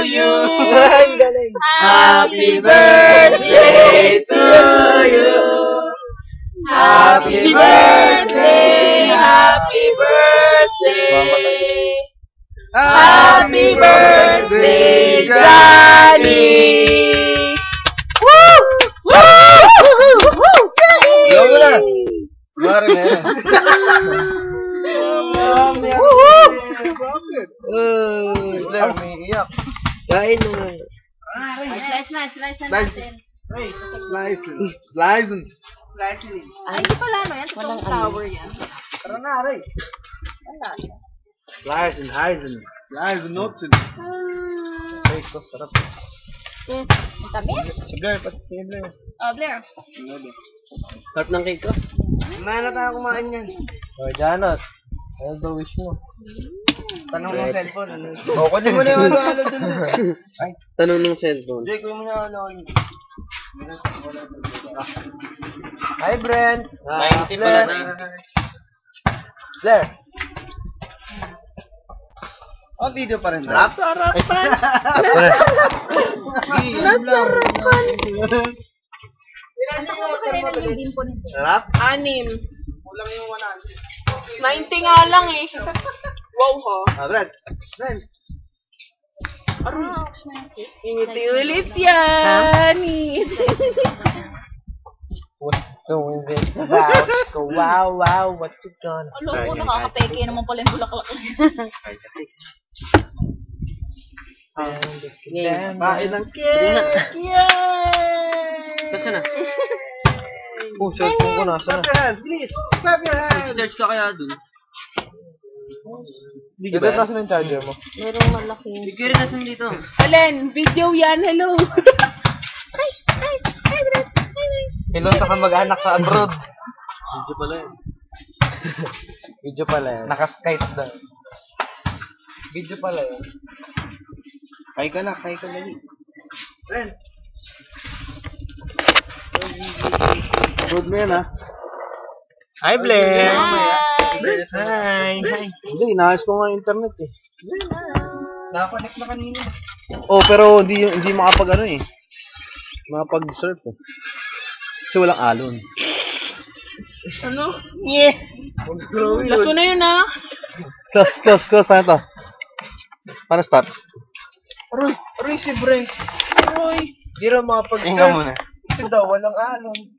you. Happy birthday to you. Happy birthday, happy birthday. Happy birthday, Johnny. Woo! Woo! Logo na. Mari na yan. Bakit? May iyak. Kain mo. Slice na natin. Slice. Ay, hindi pala ano yan. Totoong sour yan. Tara na, Aray. Slice and nuts. Ay, ito, sarap. Ang tabi? Sige, pati Blair. Oh, Blair. Sarap ng cake ko. Kumain na tayo kumain yan. O, Janos. Ano daw wish mo? Tanong ng cellphone. O, kunin mo na yung ano dun. Ay, Tanong ng cellphone. Jay, kunin mo na ano. Hi, Brent. Hi, Blair. Blair. Oh, video pa rin. Sarapan. Sarap? 6. Kulang yung 90 nga lang eh. Wow ho. Brent. Ingiti ulit yan. What's going about? Go wow, what you gonna Alam ko, nakakapeke naman pala yung bulaklak. Kain ng cake! Yay! Kasi na. Oh, cellphone ko nasa na. Clap your hands, please! Clap your hands! Search ka kaya dun. Hindi ba? Nasa na yung charger mo? Merong malaki. Sige rin nasan dito. Alin, video yan. Hello. Hello sa kamag-anak sa abroad. Video pala yun. Video pala yun. Naka-Skype daw. Video pala yun. Kay ka na. Friend. Good mo yan, ha? Hi, Blair! Hi! Hindi, inaayos ko nga yung internet, eh. Nakakonect na kanina. Oh, pero hindi makapag ano, eh. Makapag-surf, eh. Kasi walang alon. Ano? Yeah. Laso na yun ah. Close. Paano to? Paano stop? Aroy si Brent. Aroy. Hindi rin makapag-surf. Kasi daw, walang alon.